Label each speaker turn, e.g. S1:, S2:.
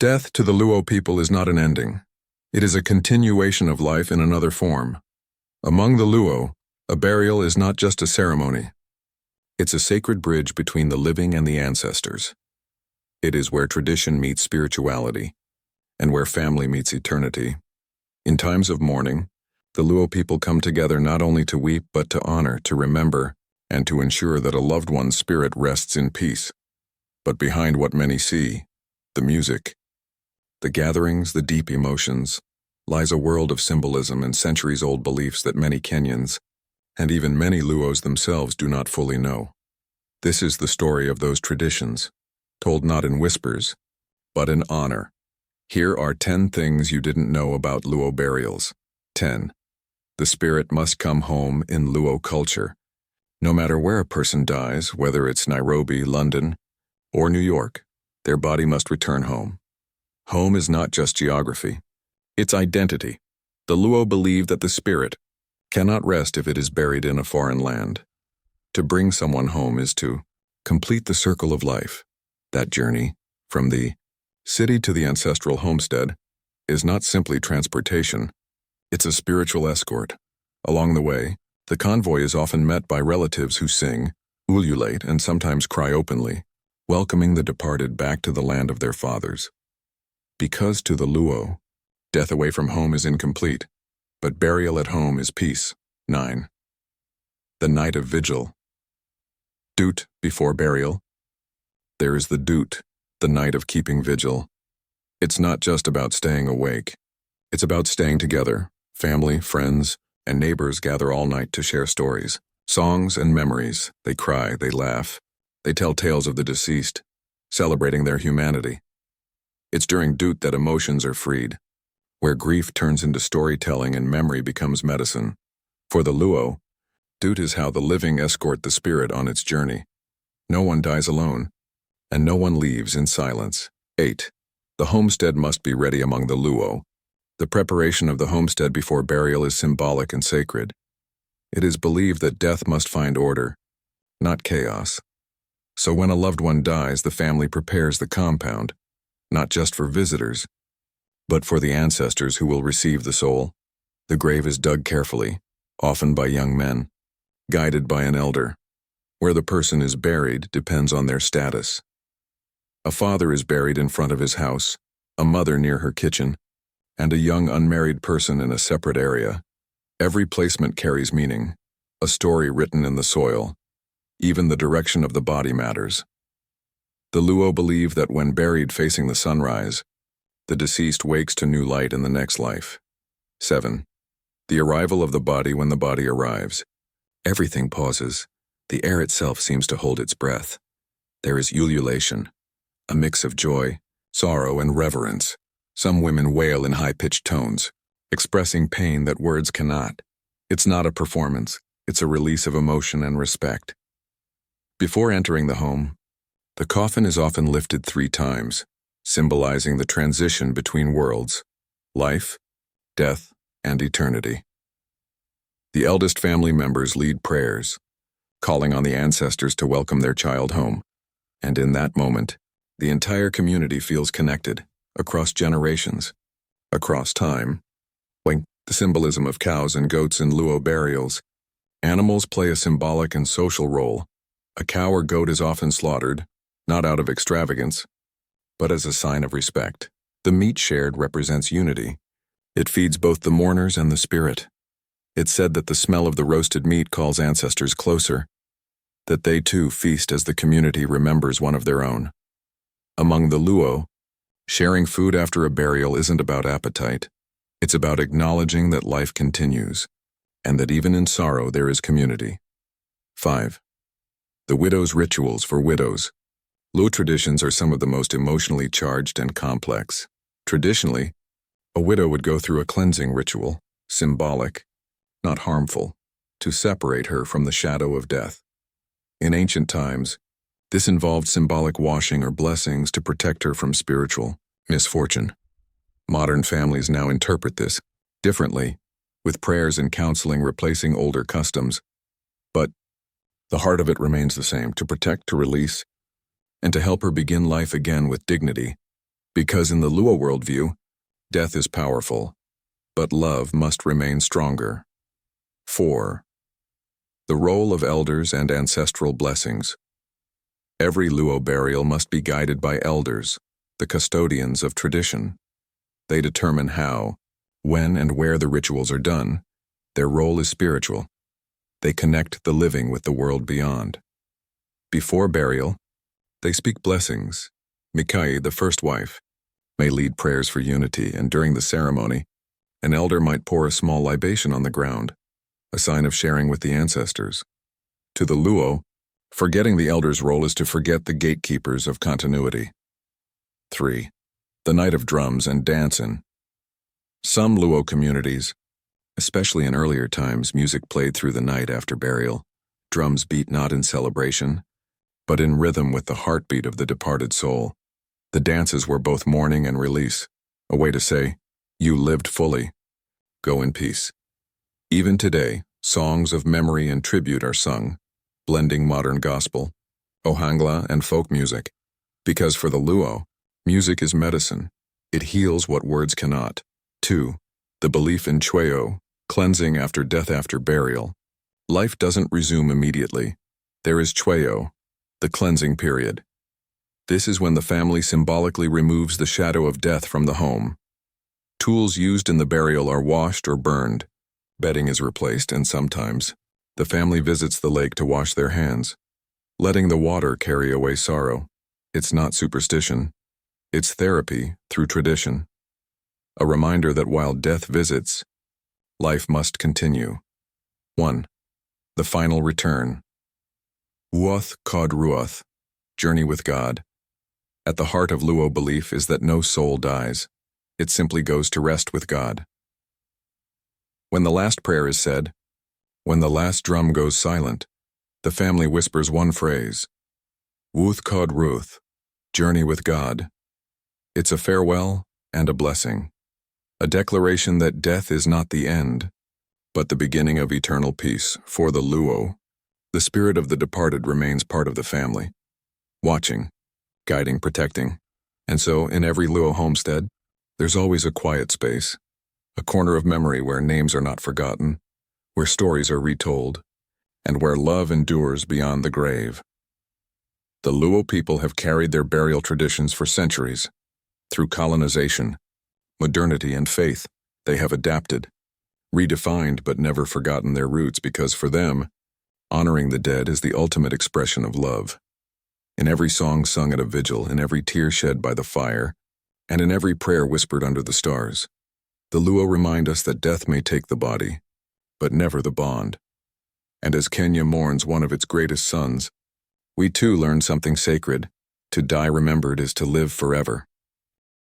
S1: Death to the Luo people is not an ending. It is a continuation of life in another form. Among the Luo, a burial is not just a ceremony. It's a sacred bridge between the living and the ancestors. It is where tradition meets spirituality, and where family meets eternity. In times of mourning, the Luo people come together not only to weep but to honor, to remember, and to ensure that a loved one's spirit rests in peace. But behind what many see, the music, the gatherings, the deep emotions, lies a world of symbolism and centuries-old beliefs that many Kenyans, and even many Luos themselves, do not fully know. This is the story of those traditions, told not in whispers, but in honor. Here are 10 things you didn't know about Luo burials. 10. The spirit must come home in Luo culture. No matter where a person dies, whether it's Nairobi, London, or New York, their body must return home. Home is not just geography. It's identity. The Luo believe that the spirit cannot rest if it is buried in a foreign land. To bring someone home is to complete the circle of life. That journey, from the city to the ancestral homestead, is not simply transportation. It's a spiritual escort. Along the way, the convoy is often met by relatives who sing, ululate, and sometimes cry openly, welcoming the departed back to the land of their fathers. Because to the Luo, death away from home is incomplete, but burial at home is peace. 9. The night of vigil. Dut before burial. There is the dut, the night of keeping vigil. It's not just about staying awake. It's about staying together. Family, friends, and neighbors gather all night to share stories, songs, and memories. They cry, they laugh, they tell tales of the deceased, celebrating their humanity. It's during dut that emotions are freed, where grief turns into storytelling and memory becomes medicine. For the Luo, dut is how the living escort the spirit on its journey. No one dies alone, and no one leaves in silence. 8. The homestead must be ready among the Luo. The preparation of the homestead before burial is symbolic and sacred. It is believed that death must find order, not chaos. So when a loved one dies, the family prepares the compound, not just for visitors, but for the ancestors who will receive the soul. The grave is dug carefully, often by young men, guided by an elder. Where the person is buried depends on their status. A father is buried in front of his house, a mother near her kitchen, and a young unmarried person in a separate area. Every placement carries meaning, a story written in the soil. Even the direction of the body matters. The Luo believe that when buried facing the sunrise, the deceased wakes to new light in the next life. 7. The arrival of the body. When the body arrives, everything pauses. The air itself seems to hold its breath. There is ululation, a mix of joy, sorrow, and reverence. Some women wail in high-pitched tones, expressing pain that words cannot. It's not a performance. It's a release of emotion and respect. Before entering the home, the coffin is often lifted 3 times, symbolizing the transition between worlds, life, death, and eternity. The eldest family members lead prayers, calling on the ancestors to welcome their child home, and in that moment, the entire community feels connected, across generations, across time. Like the symbolism of cows and goats in Luo burials, animals play a symbolic and social role. A cow or goat is often slaughtered, not out of extravagance, but as a sign of respect. The meat shared represents unity. It feeds both the mourners and the spirit. It's said that the smell of the roasted meat calls ancestors closer, that they too feast as the community remembers one of their own. Among the Luo, sharing food after a burial isn't about appetite. It's about acknowledging that life continues, and that even in sorrow there is community. 5. The widow's rituals for widows. Luo traditions are some of the most emotionally charged and complex. Traditionally, a widow would go through a cleansing ritual, symbolic, not harmful, to separate her from the shadow of death. In ancient times, this involved symbolic washing or blessings to protect her from spiritual misfortune. Modern families now interpret this differently, with prayers and counseling replacing older customs. But the heart of it remains the same: to protect, to release, and to help her begin life again with dignity. Because in the Luo worldview, death is powerful, but love must remain stronger. 4. The role of elders and ancestral blessings. Every Luo burial must be guided by elders, the custodians of tradition. They determine how, when, and where the rituals are done. Their role is spiritual. They connect the living with the world beyond. Before burial, they speak blessings. Mikai, the first wife, may lead prayers for unity, and during the ceremony, an elder might pour a small libation on the ground, a sign of sharing with the ancestors. To the Luo, forgetting the elder's role is to forget the gatekeepers of continuity. 3. The night of drums and dancing. Some Luo communities, especially in earlier times, music played through the night after burial. Drums beat not in celebration, but in rhythm with the heartbeat of the departed soul. The dances were both mourning and release, a way to say, "You lived fully. Go in peace." Even today, songs of memory and tribute are sung, blending modern gospel, ohangla, and folk music. Because for the Luo, music is medicine. It heals what words cannot. 2. The belief in chweo, cleansing after death after burial. Life doesn't resume immediately. There is chweo, the cleansing period. This is when the family symbolically removes the shadow of death from the home. Tools used in the burial are washed or burned. Bedding is replaced, and sometimes the family visits the lake to wash their hands, letting the water carry away sorrow. It's not superstition. It's therapy through tradition. A reminder that while death visits, life must continue. 1. The final return. Uoth Kod Ruoth, journey with God. At the heart of Luo belief is that no soul dies. It simply goes to rest with God. When the last prayer is said, when the last drum goes silent, the family whispers one phrase, Uoth Kod Ruoth, journey with God. It's a farewell and a blessing, a declaration that death is not the end, but the beginning of eternal peace. For the Luo, the spirit of the departed remains part of the family, watching, guiding, protecting. And so, in every Luo homestead, there's always a quiet space, a corner of memory where names are not forgotten, where stories are retold, and where love endures beyond the grave. The Luo people have carried their burial traditions for centuries. Through colonization, modernity, and faith, they have adapted, redefined but never forgotten their roots, because for them, honoring the dead is the ultimate expression of love. In every song sung at a vigil, in every tear shed by the fire, and in every prayer whispered under the stars, the Luo remind us that death may take the body, but never the bond. And as Kenya mourns one of its greatest sons, we too learn something sacred. To die remembered is to live forever.